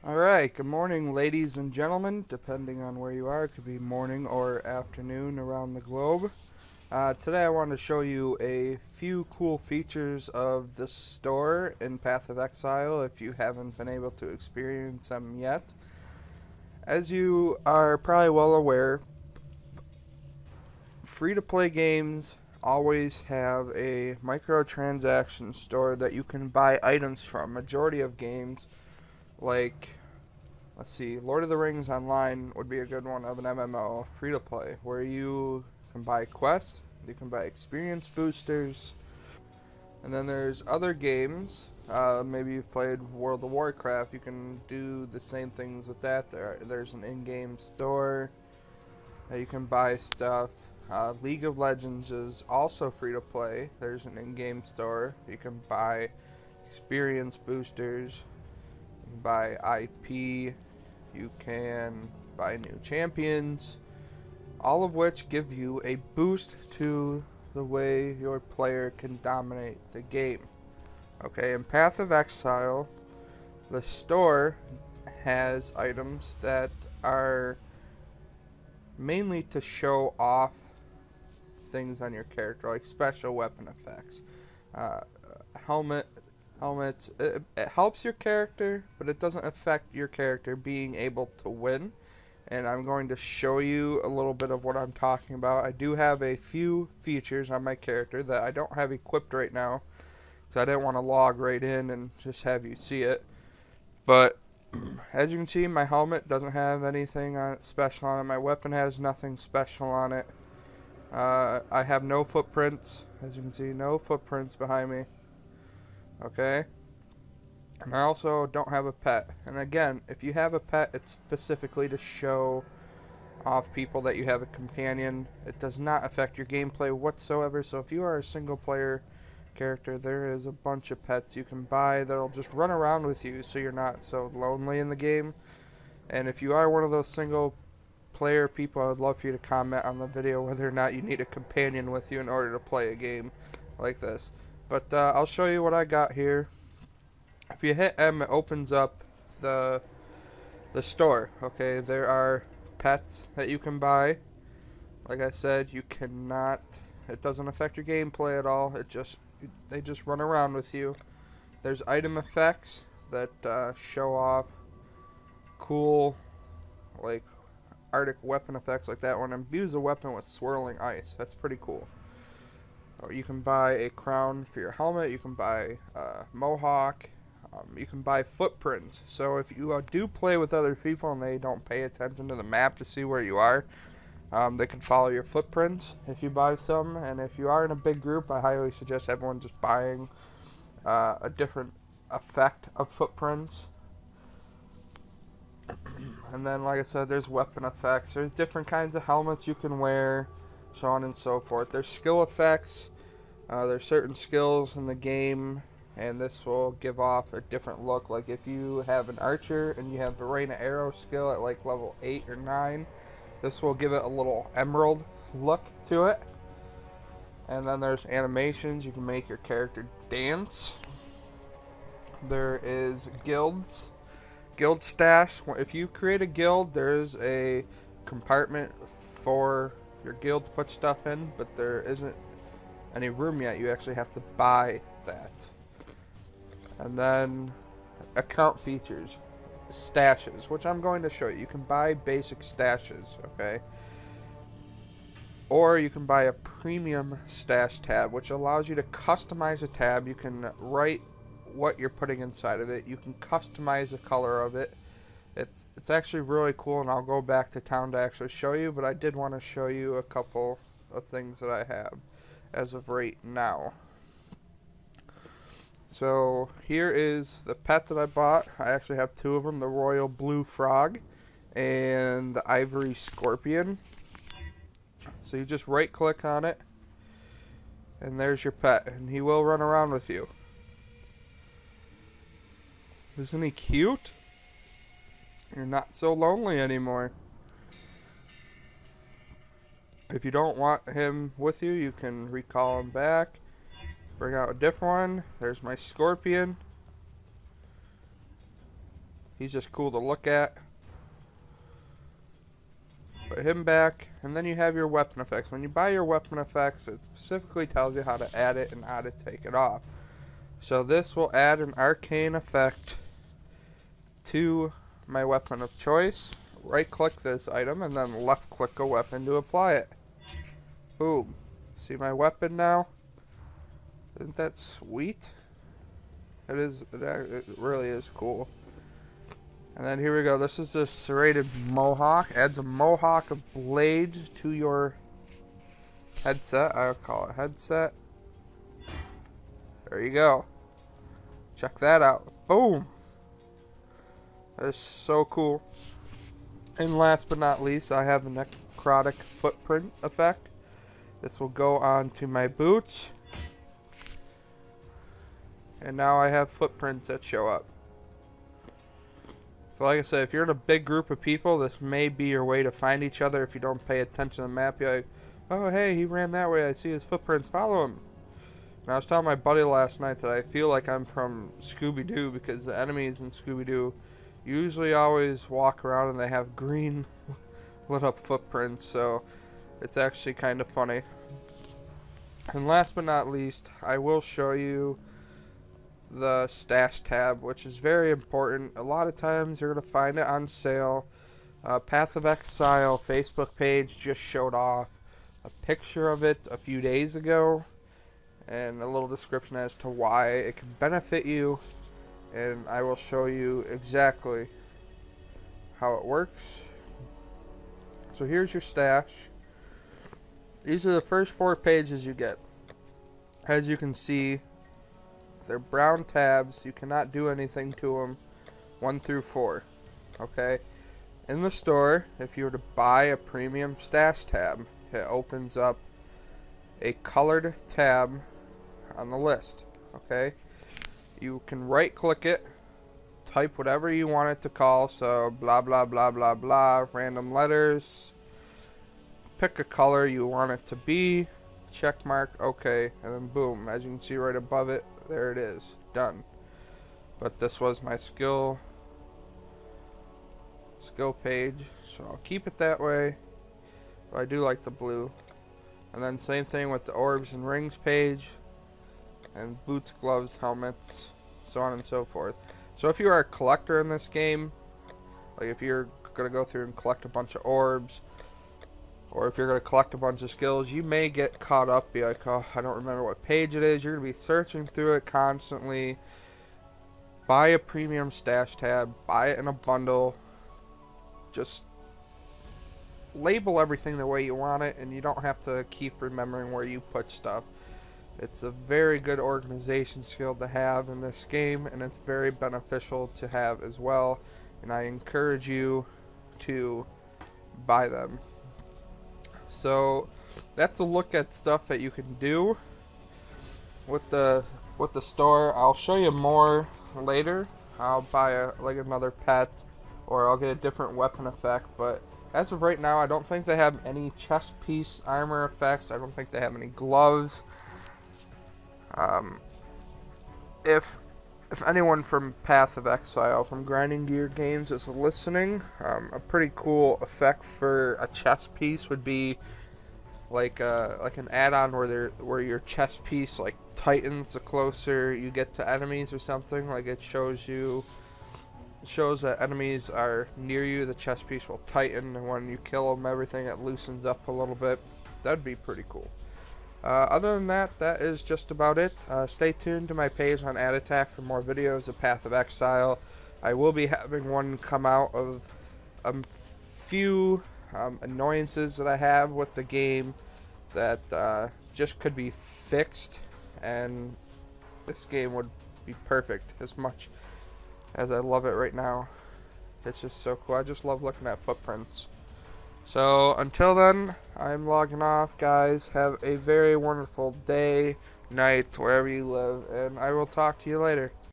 Alright, good morning, ladies and gentlemen, depending on where you are. It could be morning or afternoon around the globe. Today I want to show you a few cool features of the store in Path of Exile if you haven't been able to experience them yet. As you are probably well aware, free-to-play games always have a microtransaction store that you can buy items from. Majority of games, like, let's see, Lord of the Rings Online would be a good one of an MMO, free to play, where you can buy quests, you can buy experience boosters, and then there's other games. Maybe you've played World of Warcraft, you can do the same things with that. There's an in-game store, you can buy stuff. League of Legends is also free to play. There's an in-game store, you can buy experience boosters, you can buy IP, you can buy new champions, all of which give you a boost to the way your player can dominate the game. Okay, in Path of Exile, the store has items that are mainly to show off things on your character, like special weapon effects, uh, helmets. It helps your character, but it doesn't affect your character being able to win. And I'm going to show you a little bit of what I'm talking about. I do have a few features on my character that I don't have equipped right now, because I didn't want to log right in and just have you see it. But as you can see, my helmet doesn't have anything on it special on it. My weapon has nothing special on it. I have no footprints. As you can see, no footprints behind me. Okay? And I also don't have a pet. And again, if you have a pet, it's specifically to show off people that you have a companion. It does not affect your gameplay whatsoever. So if you are a single player character, there is a bunch of pets you can buy that'll just run around with you so you're not so lonely in the game. And if you are one of those single player people, I would love for you to comment on the video whether or not you need a companion with you in order to play a game like this. But I'll show you what I got here. If you hit M, it opens up the store. Okay, there are pets that you can buy. Like I said, you cannot. It doesn't affect your gameplay at all. They just run around with you. There's item effects that show off cool, like Arctic weapon effects, like that one. Imbue a weapon with swirling ice. That's pretty cool. Or you can buy a crown for your helmet. You can buy mohawk. You can buy footprints. So if you do play with other people and they don't pay attention to the map to see where you are, they can follow your footprints if you buy some. And if you are in a big group, I highly suggest everyone just buying a different effect of footprints. And then, like I said, there's weapon effects. There's different kinds of helmets you can wear, so on and so forth. There's skill effects. There's certain skills in the game, and this will give off a different look. Like if you have an archer and you have the rain of arrow skill at like level 8 or 9, this will give it a little emerald look to it. And then there's animations. You can make your character dance. There is guilds. Guild stash. If you create a guild, there's a compartment for your guild to put stuff in, but there isn't any room yet. You actually have to buy that. And then account features, stashes, which I'm going to show you. You can buy basic stashes, okay? Or you can buy a premium stash tab, which allows you to customize a tab. You can write what you're putting inside of it. You can customize the color of it. It's actually really cool, and I'll go back to town to actually show you, but I did want to show you a couple of things that I have as of right now. So here is the pet that I bought. I actually have two of them, the royal blue frog and the ivory scorpion. So you just right click on it and there's your pet, and he will run around with you. Isn't he cute? You're not so lonely anymore. If you don't want him with you, you can recall him back. Bring out a different one. There's my scorpion. He's just cool to look at. Put him back, and then you have your weapon effects. When you buy your weapon effects, it specifically tells you how to add it and how to take it off. So this will add an arcane effect to my weapon of choice. Right click this item and then left click a weapon to apply it. Boom. See my weapon now? Isn't that sweet? It is. It really is cool. And then here we go. This is the serrated mohawk. Adds a mohawk of blades to your headset. I'll call it headset. There you go. Check that out. Boom. That is so cool. And last but not least, I have a necrotic footprint effect. This will go on to my boots. And now I have footprints that show up. So like I said, if you're in a big group of people, this may be your way to find each other if you don't pay attention to the map. You're like, oh hey, he ran that way, I see his footprints, follow him. And I was telling my buddy last night that I feel like I'm from Scooby-Doo because the enemies in Scooby-Doo usually always walk around and they have green lit up footprints, so it's actually kind of funny. And last but not least, I will show you the stash tab, which is very important. A lot of times you're going to find it on sale. Path of Exile Facebook page just showed off a picture of it a few days ago and a little description as to why it can benefit you, and I will show you exactly how it works. So here's your stash. These are the first 4 pages you get. As you can see, they're brown tabs. You cannot do anything to them. 1 through 4. Okay? In the store, if you were to buy a premium stash tab, it opens up a colored tab on the list. Okay? You can right click it, type whatever you want it to call. So blah blah blah blah blah, random letters. Pick a color you want it to be. Check mark, okay, and then boom, as you can see right above it, there it is, done. But this was my skill page, so I'll keep it that way. But I do like the blue. And then same thing with the orbs and rings page, and boots, gloves, helmets, so on and so forth. So if you are a collector in this game, like if you're gonna go through and collect a bunch of orbs, or if you're going to collect a bunch of skills, you may get caught up, be like, oh, I don't remember what page it is. You're going to be searching through it constantly. Buy a premium stash tab. Buy it in a bundle. Just label everything the way you want it, and you don't have to keep remembering where you put stuff. It's a very good organization skill to have in this game, and it's very beneficial to have as well. And I encourage you to buy them. So that's a look at stuff that you can do with the store. I'll show you more later. I'll buy like another pet, or I'll get a different weapon effect. But as of right now, I don't think they have any chest piece armor effects. I don't think they have any gloves. If anyone from Path of Exile, from Grinding Gear Games, is listening, a pretty cool effect for a chest piece would be like an add-on where your chest piece like tightens the closer you get to enemies or something. Like it shows that enemies are near you, the chest piece will tighten, and when you kill them, everything it loosens up a little bit. That'd be pretty cool. Other than that, that is just about it. Stay tuned to my page on Ad Attack for more videos of Path of Exile. I will be having one come out of a few annoyances that I have with the game that just could be fixed, and this game would be perfect as much as I love it right now. It's just so cool. I just love looking at footprints. So until then, I'm logging off, guys. Have a very wonderful day, night, wherever you live, and I will talk to you later.